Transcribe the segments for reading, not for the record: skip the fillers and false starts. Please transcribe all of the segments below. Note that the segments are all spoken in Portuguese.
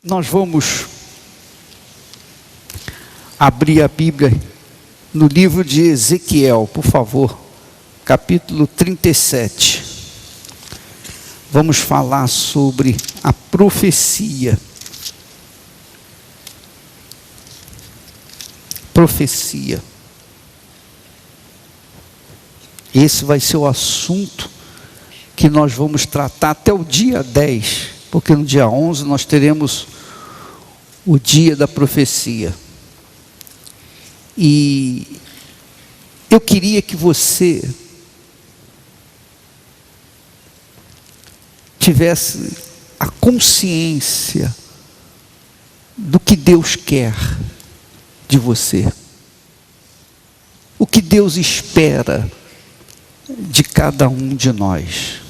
Nós vamos abrir a Bíblia no livro de Ezequiel, por favor, capítulo 37. Vamos falar sobre a profecia. Profecia. Esse vai ser o assunto que nós vamos tratar até o dia 10. Porque no dia 11 nós teremos o dia da profecia. E eu queria que você tivesse a consciência do que Deus quer de você. O que Deus espera de cada um de nós.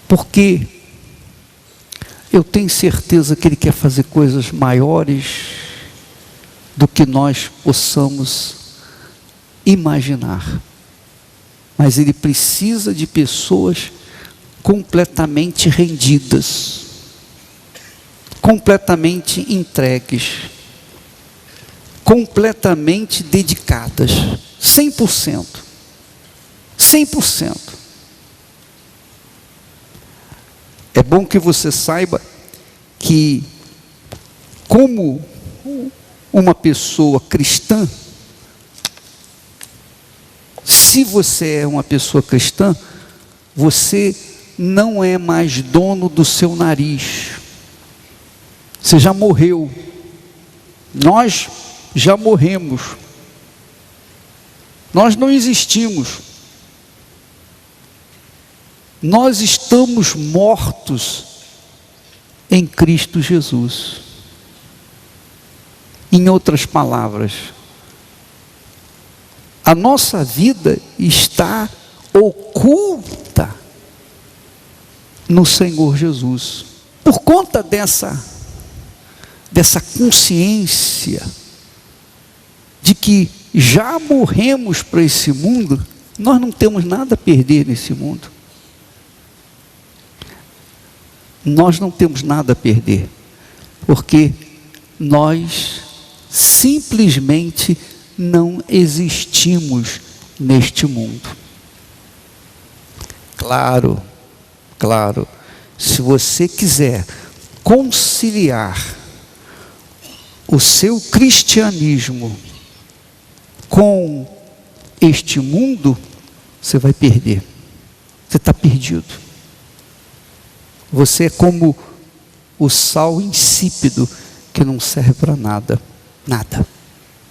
Porque eu tenho certeza que Ele quer fazer coisas maiores do que nós possamos imaginar. Mas Ele precisa de pessoas completamente rendidas, completamente entregues, completamente dedicadas, 100%. 100%. É bom que você saiba que, como uma pessoa cristã, se você é uma pessoa cristã, você não é mais dono do seu nariz. Você já morreu. Nós já morremos. Nós não existimos. Nós estamos mortos em Cristo Jesus. Em outras palavras, a nossa vida está oculta no Senhor Jesus. Por conta dessa consciência de que já morremos para esse mundo, nós não temos nada a perder nesse mundo. Nós não temos nada a perder, porque nós simplesmente não existimos neste mundo. Claro, se você quiser conciliar o seu cristianismo com este mundo, você vai perder. Você está perdido. Você é como o sal insípido que não serve para nada. Nada.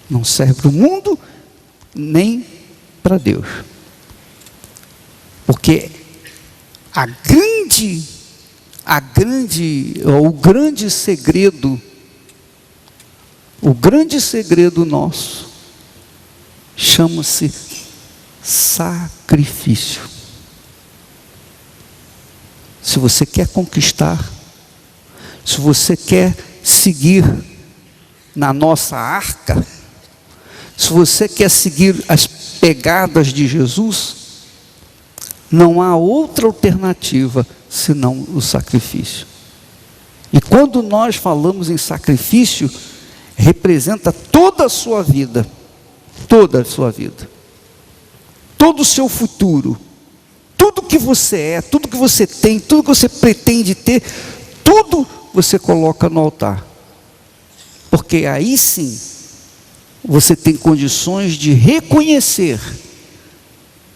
Não serve para o mundo, nem para Deus. Porque o grande segredo nosso chama-se sacrifício. Se você quer conquistar, se você quer seguir na nossa arca, se você quer seguir as pegadas de Jesus, não há outra alternativa senão o sacrifício. E quando nós falamos em sacrifício, representa toda a sua vida, todo o seu futuro. Tudo que você é, tudo que você tem, tudo que você pretende ter, tudo você coloca no altar. Porque aí sim, você tem condições de reconhecer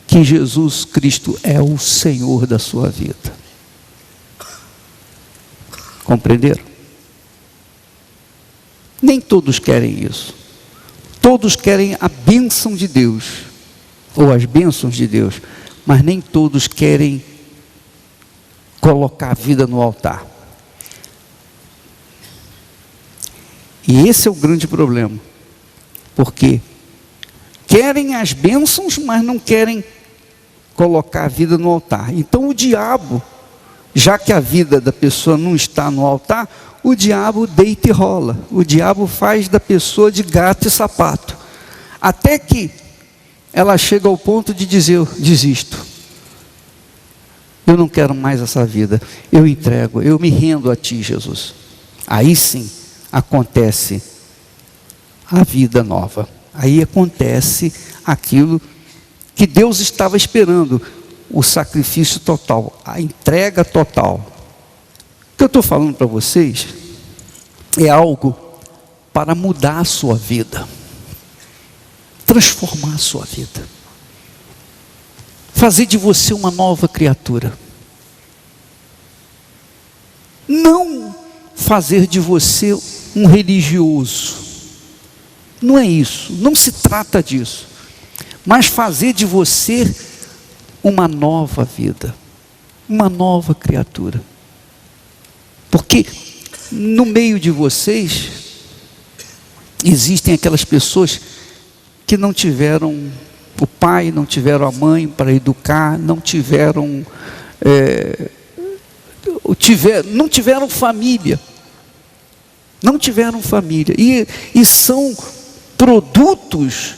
que Jesus Cristo é o Senhor da sua vida. Compreenderam? Nem todos querem isso. Todos querem a bênção de Deus, ou as bênçãos de Deus, mas nem todos querem colocar a vida no altar. E esse é o grande problema, porque querem as bênçãos, mas não querem colocar a vida no altar. Então o diabo, já que a vida da pessoa não está no altar, o diabo deita e rola. O diabo faz da pessoa de gato e sapato, até que ela chega ao ponto de dizer: eu desisto. eu não quero mais essa vida, eu entrego, eu me rendo a Ti, Jesus. Aí sim acontece a vida nova. Aí acontece aquilo que Deus estava esperando, o sacrifício total, a entrega total. O que eu estou falando para vocês é algo para mudar a sua vida, transformar a sua vida, fazer de você uma nova criatura. Não fazer de você um religioso. Não é isso, não se trata disso. Mas fazer de você uma nova vida, uma nova criatura. Porque no meio de vocês existem aquelas pessoas que não tiveram o pai, não tiveram a mãe para educar, não tiveram não tiveram família, e são produtos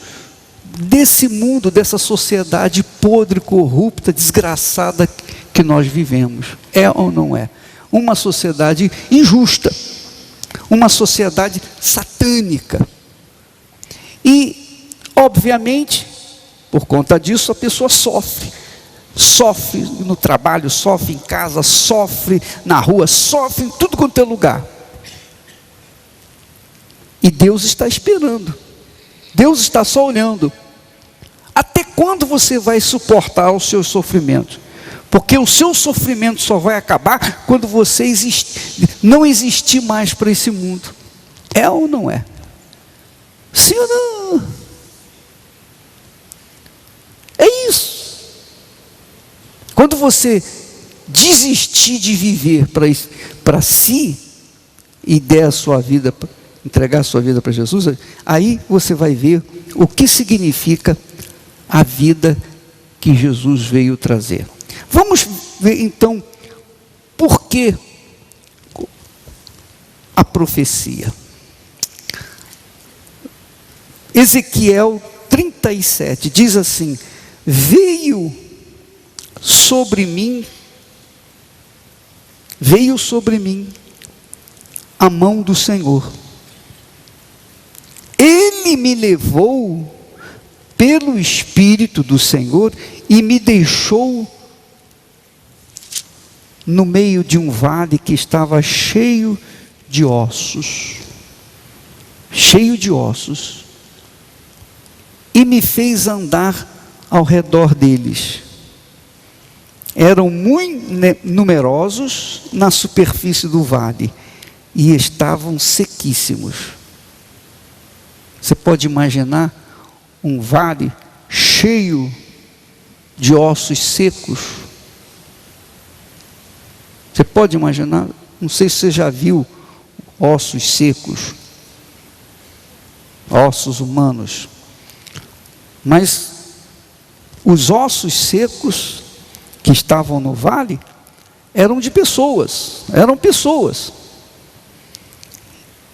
desse mundo, dessa sociedade podre, corrupta, desgraçada que nós vivemos. É ou não é? Uma sociedade injusta, uma sociedade satânica. E, obviamente, por conta disso, a pessoa sofre. Sofre no trabalho, sofre em casa, sofre na rua, sofre em tudo quanto é lugar. E Deus está esperando. Deus está só olhando. Até quando você vai suportar os seus sofrimentos? Porque o seu sofrimento só vai acabar quando você não existir mais para esse mundo. É ou não é? Sim ou não? É isso. Quando você desistir de viver para si e der a sua vida, entregar a sua vida para Jesus, aí você vai ver o que significa a vida que Jesus veio trazer. Vamos ver então por que a profecia. Ezequiel 37 diz assim: veio sobre mim a mão do Senhor. Ele me levou pelo Espírito do Senhor e me deixou no meio de um vale que estava cheio de ossos, e me fez andar ao redor deles. Eram muito numerosos na superfície do vale e estavam sequíssimos. Você pode imaginar um vale cheio de ossos secos? Você pode imaginar? Não sei se você já viu ossos secos, ossos humanos, mas os ossos secos que estavam no vale eram pessoas.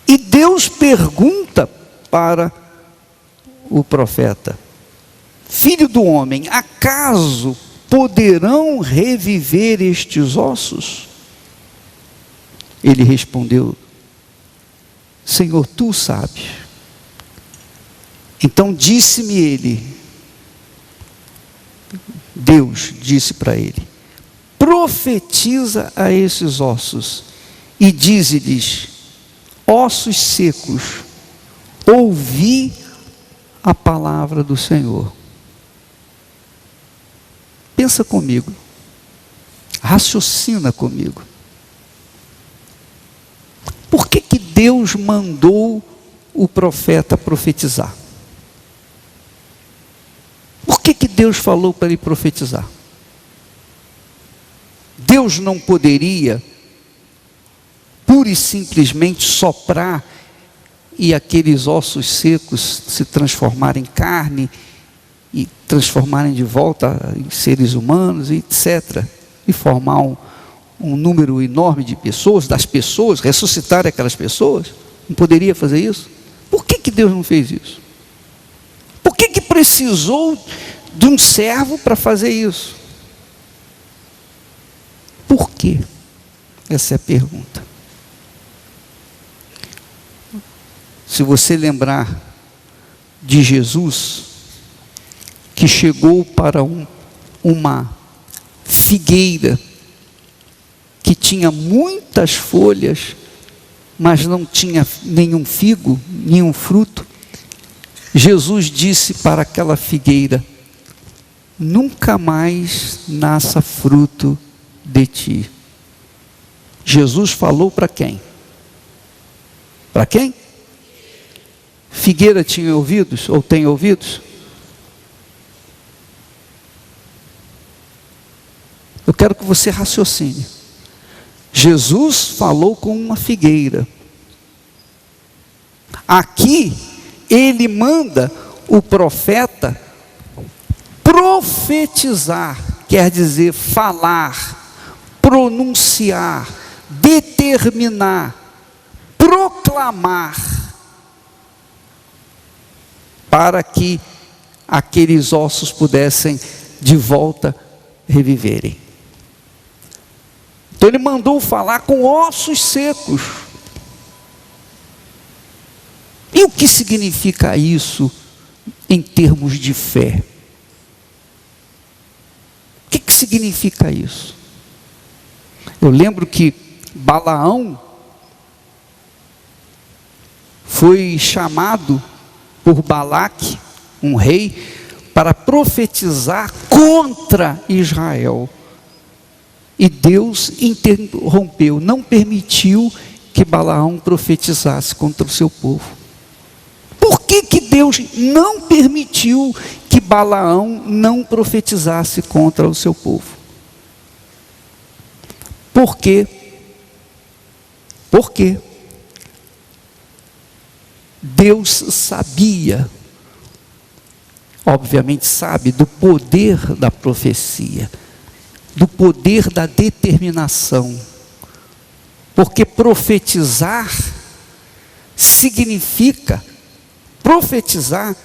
E Deus pergunta para o profeta: filho do homem, acaso poderão reviver estes ossos? Ele respondeu: Senhor, tu sabes. Então disse-me ele, Deus disse para ele: profetiza a esses ossos e dize-lhes: ossos secos, ouvi a palavra do Senhor. Pensa comigo, raciocina comigo. Por que Deus mandou o profeta profetizar? Por que Deus falou para ele profetizar? Deus não poderia pura e simplesmente soprar e aqueles ossos secos se transformarem em carne e transformarem de volta em seres humanos, etc. E formar um número enorme de pessoas, ressuscitar aquelas pessoas? Não poderia fazer isso? Por que Deus não fez isso? Por que precisou de um servo para fazer isso? quê? Essa é a pergunta. Se você lembrar de Jesus, que chegou para uma figueira que tinha muitas folhas, mas não tinha nenhum figo, nenhum fruto, Jesus disse para aquela figueira: nunca mais nasça fruto de ti. Jesus falou para quem? Para quem? Figueira tinha ouvidos ou tem ouvidos? Eu quero que você raciocine. Jesus falou com uma figueira. Aqui ele manda o profeta profetizar, quer dizer falar, pronunciar, determinar, proclamar, para que aqueles ossos pudessem de volta reviverem. Então ele mandou falar com ossos secos. E o que significa isso em termos de fé? O que significa isso? Eu lembro que Balaão foi chamado por Balaque, um rei, para profetizar contra Israel. E Deus interrompeu, não permitiu que Balaão profetizasse contra o seu povo. Por que Deus não permitiu que Balaão não profetizasse contra o seu povo? Por quê? Porque Deus sabia, obviamente sabe, do poder da profecia, do poder da determinação. Porque profetizar significa profetizar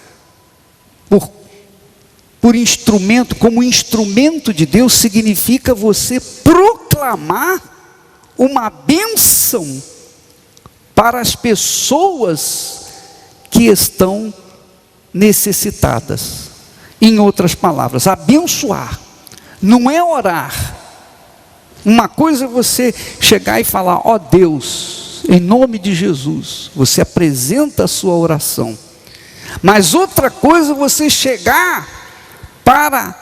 por instrumento, como instrumento de Deus, significa você proclamar uma bênção para as pessoas que estão necessitadas. Em outras palavras, abençoar não é orar. Uma coisa é você chegar e falar: ó Deus, em nome de Jesus, você apresenta a sua oração. Mas outra coisa é você chegar para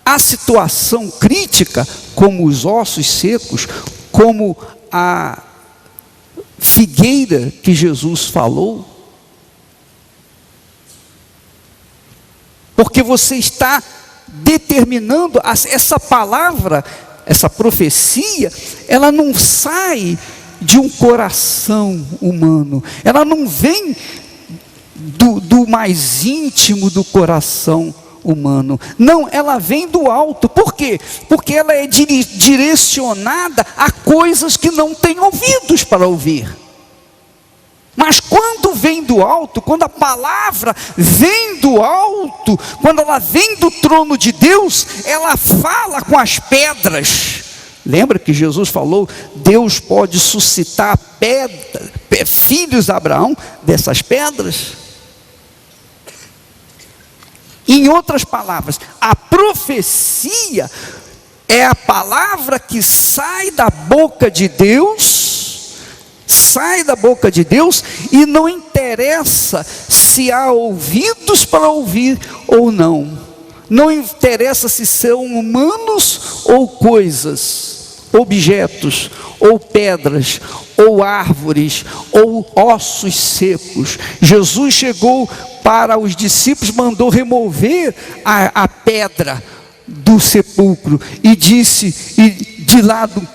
a situação crítica, como os ossos secos, como a figueira que Jesus falou, porque você está determinando, essa palavra, essa profecia, ela não sai de um coração humano, ela não vem do mais íntimo do coração humano, não, ela vem do alto. Por quê? Porque ela é direcionada a coisas que não têm ouvidos para ouvir. Mas quando vem do alto, quando a palavra vem do alto, quando ela vem do trono de Deus, ela fala com as pedras. Lembra que Jesus falou: Deus pode suscitar filhos de Abraão dessas pedras? Em outras palavras, a profecia é a palavra que sai da boca de Deus, e não interessa se há ouvidos para ouvir ou não. Não interessa se são humanos ou coisas, objetos, ou pedras, ou árvores, ou ossos secos. Jesus chegou para os discípulos, mandou remover a pedra do sepulcro e disse, de lado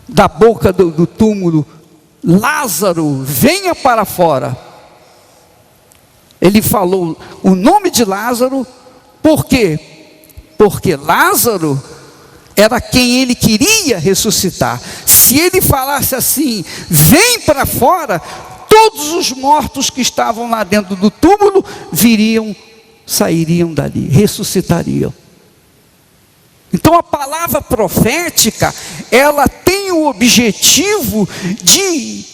da boca do túmulo: Lázaro, venha para fora. Ele falou o nome de Lázaro. Por quê? Porque Lázaro era quem ele queria ressuscitar. Se ele falasse assim: vem para fora, todos os mortos que estavam lá dentro do túmulo sairiam dali, ressuscitariam. Então a palavra profética, ela tem o objetivo de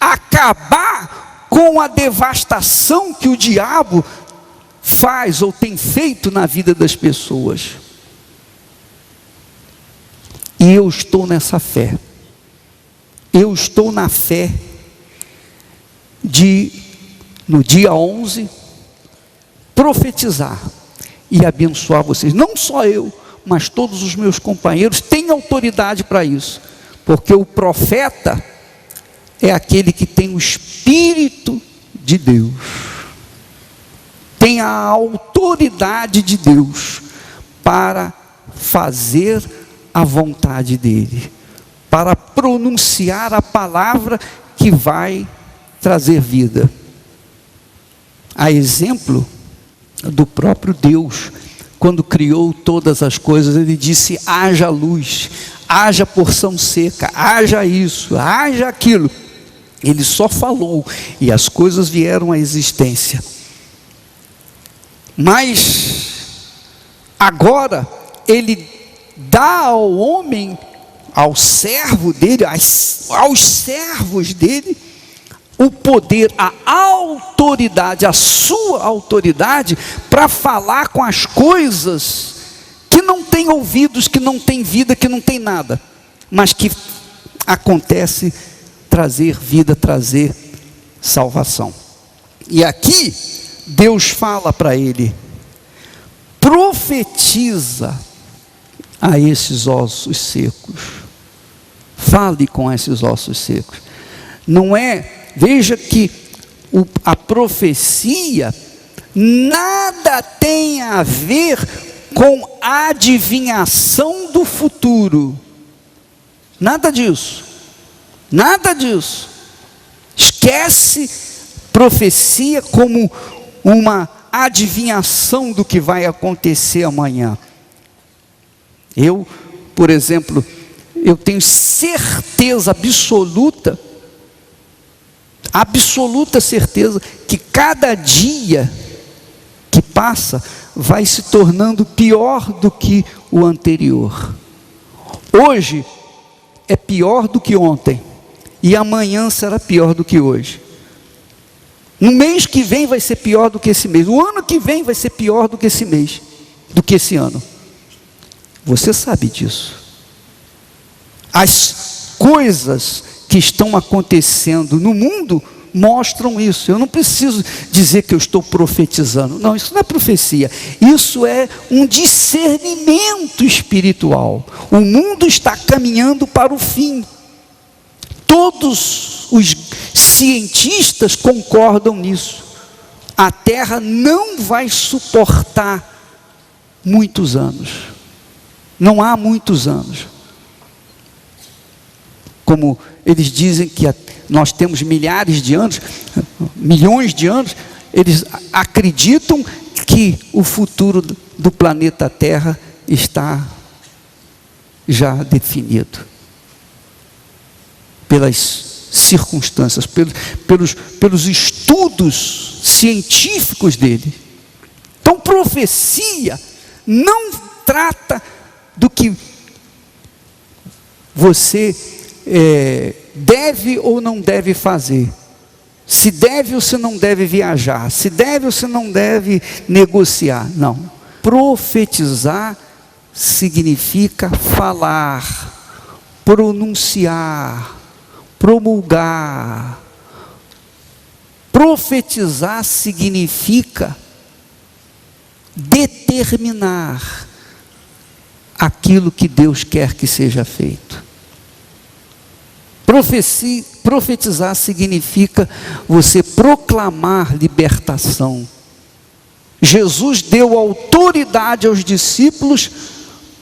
acabar com a devastação que o diabo faz ou tem feito na vida das pessoas. E eu estou nessa fé. Eu estou na fé de, no dia 11, profetizar e abençoar vocês. Não só eu, mas todos os meus companheiros têm autoridade para isso. Porque o profeta é aquele que tem o Espírito de Deus. Tem a autoridade de Deus para fazer a vontade dele, para pronunciar a palavra que vai trazer vida. A exemplo do próprio Deus, quando criou todas as coisas, ele disse: haja luz, haja porção seca, haja isso, haja aquilo. Ele só falou e as coisas vieram à existência. Mas agora ele dá ao homem, ao servo dele, aos servos dele, o poder, a autoridade, a sua autoridade para falar com as coisas que não têm ouvidos, que não têm vida, que não têm nada, mas que acontece trazer vida, trazer salvação. E aqui Deus fala para ele: profetiza a esses ossos secos. Fale com esses ossos secos. Não é, veja que a profecia nada tem a ver com a adivinhação do futuro. Nada disso. Nada disso. Esquece profecia como uma adivinhação do que vai acontecer amanhã. Eu, por exemplo, eu tenho certeza absoluta certeza que cada dia que passa vai se tornando pior do que o anterior. Hoje é pior do que ontem e amanhã será pior do que hoje. No mês que vem vai ser pior do que esse mês. O ano que vem vai ser pior do que esse mês, do que esse ano. Você sabe disso. As coisas que estão acontecendo no mundo mostram isso. Eu não preciso dizer que eu estou profetizando. Não, isso não é profecia. Isso é um discernimento espiritual. O mundo está caminhando para o fim. Todos os cientistas concordam nisso. A Terra não vai suportar muitos anos. Não há muitos anos. Como eles dizem que nós temos milhares de anos, milhões de anos, eles acreditam que o futuro do planeta Terra está já definido. Pelas circunstâncias, pelos estudos científicos dele. Então, profecia não trata do que você deve ou não deve fazer, se deve ou se não deve viajar, se deve ou se não deve negociar. Não. Profetizar significa falar, pronunciar, promulgar. Profetizar significa determinar aquilo que Deus quer que seja feito. Profetizar significa você proclamar libertação. Jesus deu autoridade aos discípulos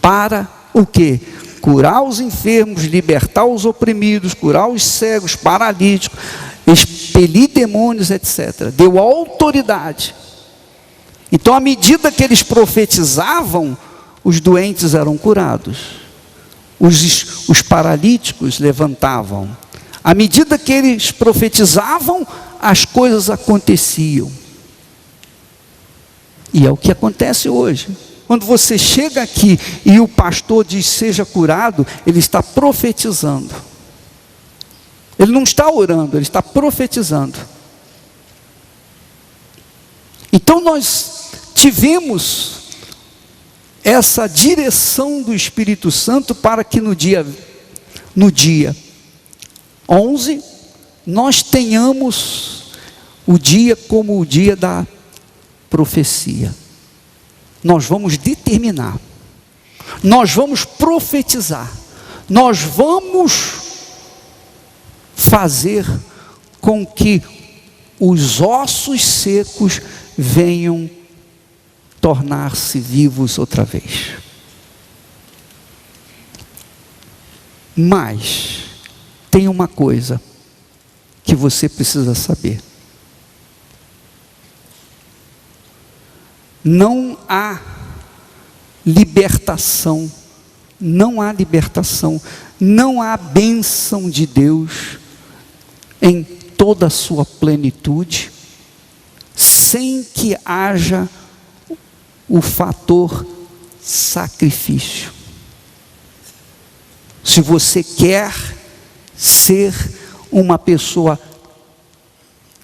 para o quê? Curar os enfermos, libertar os oprimidos, curar os cegos, paralíticos, expelir demônios, etc. Deu autoridade. Então, à medida que eles profetizavam, os doentes eram curados. Os paralíticos levantavam. À medida que eles profetizavam, as coisas aconteciam. E é o que acontece hoje. quando você chega aqui e o pastor diz seja curado, ele está profetizando. Ele não está orando, ele está profetizando. Então nós tivemos essa direção do Espírito Santo para que no dia 11, nós tenhamos o dia como o dia da profecia. Nós vamos determinar, nós vamos profetizar, nós vamos fazer com que os ossos secos venham tornar-se vivos outra vez. Mas tem uma coisa que você precisa saber: não há libertação, não há libertação, não há bênção de Deus em toda a sua plenitude, sem que haja o fator sacrifício. Se você quer ser uma pessoa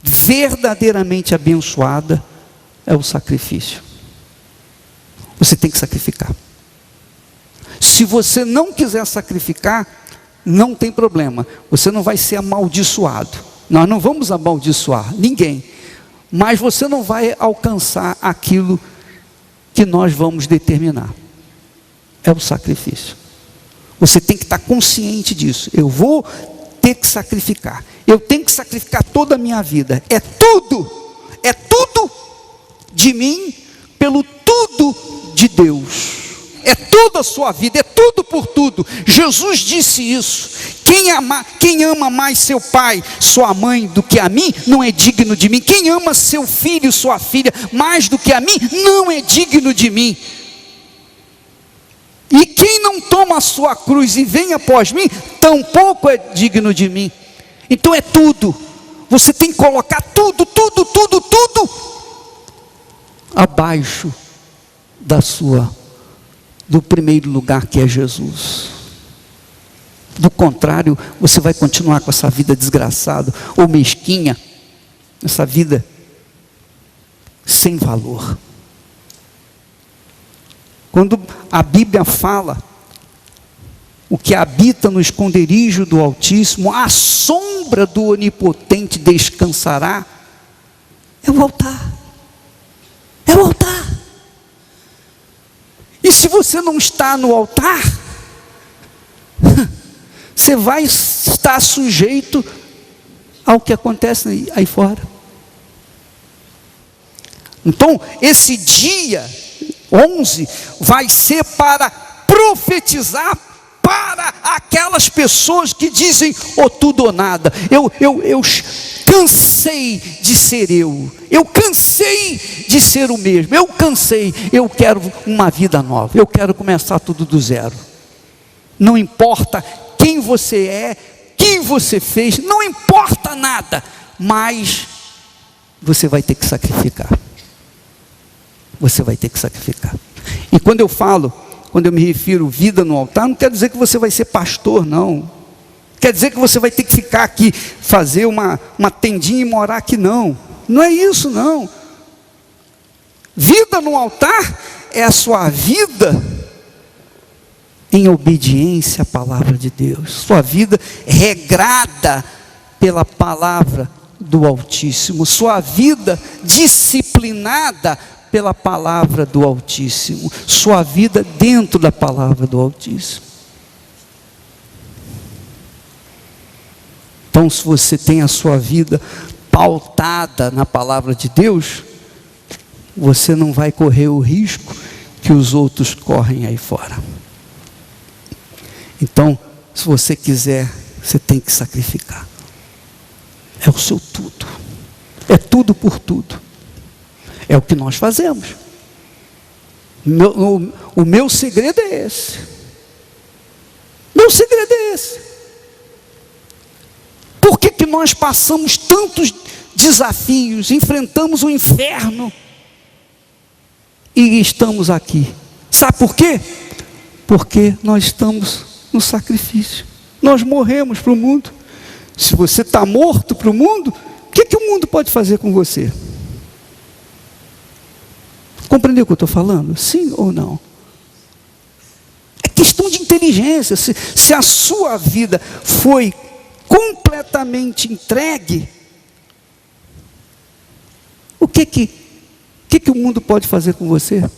verdadeiramente abençoada, é o sacrifício. Você tem que sacrificar. Se você não quiser sacrificar, não tem problema, você não vai ser amaldiçoado. Nós não vamos amaldiçoar ninguém, mas você não vai alcançar aquilo que nós vamos determinar. É o sacrifício. Você tem que estar consciente disso. Eu vou ter que sacrificar. Eu tenho que sacrificar toda a minha vida. É tudo de mim pelo tudo de Deus. É toda a sua vida, é tudo por tudo. Jesus disse isso: quem ama mais seu pai, sua mãe do que a mim, não é digno de mim. Quem ama seu filho, sua filha, mais do que a mim, não é digno de mim. E quem não toma a sua cruz e vem após mim, tampouco é digno de mim. Então é tudo. Você tem que colocar tudo abaixo do primeiro lugar, que é Jesus. Do contrário, você vai continuar com essa vida desgraçada ou mesquinha, essa vida sem valor. Quando a Bíblia fala, o que habita no esconderijo do Altíssimo, à sombra do Onipotente descansará, é o altar. É o altar. E se você não está no altar, você vai estar sujeito ao que acontece aí fora. Então, esse dia 11 vai ser para profetizar para aquelas pessoas que dizem ou tudo ou nada. Eu cansei de ser eu cansei de ser o mesmo, eu quero uma vida nova, eu quero começar tudo do zero. Não importa quem você é, quem você fez, não importa nada, mas você vai ter que sacrificar. Você vai ter que sacrificar. E quando eu me refiro vida no altar, não quer dizer que você vai ser pastor, não. Quer dizer que você vai ter que ficar aqui, fazer uma tendinha e morar aqui, não. Não é isso, não. Vida no altar é a sua vida em obediência à palavra de Deus. Sua vida regrada pela palavra do Altíssimo. Sua vida disciplinada pela palavra do Altíssimo. Sua vida dentro da palavra do Altíssimo. Então, se você tem a sua vida pautada na palavra de Deus, você não vai correr o risco que os outros correm aí fora. Então, se você quiser, você tem que sacrificar. É o seu tudo. É tudo por tudo. É o que nós fazemos. O meu segredo é esse. Meu segredo é esse. Por que nós passamos tantos desafios, enfrentamos o inferno e estamos aqui Sabe por quê? Porque nós estamos no sacrifício. Nós morremos para o mundo. Se você está morto para o mundo, o que o mundo pode fazer com você? Compreendeu o que eu estou falando? Sim ou não? É questão de inteligência. Se a sua vida foi completamente entregue, o que o mundo pode fazer com você?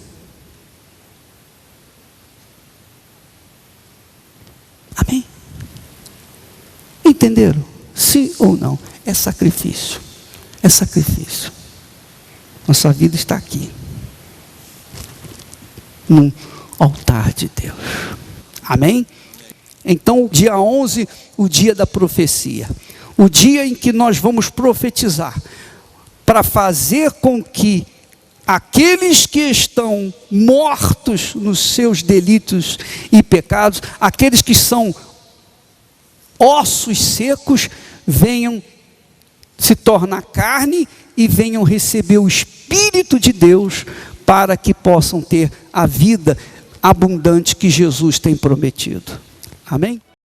Amém? Entenderam? Sim ou não? É sacrifício. É sacrifício. Nossa vida está aqui, no altar de Deus. Amém? Então, dia 11, o dia da profecia. O dia em que nós vamos profetizar, para fazer com que aqueles que estão mortos nos seus delitos e pecados, aqueles que são ossos secos, venham se tornar carne e venham receber o Espírito de Deus, para que possam ter a vida abundante que Jesus tem prometido. Amém?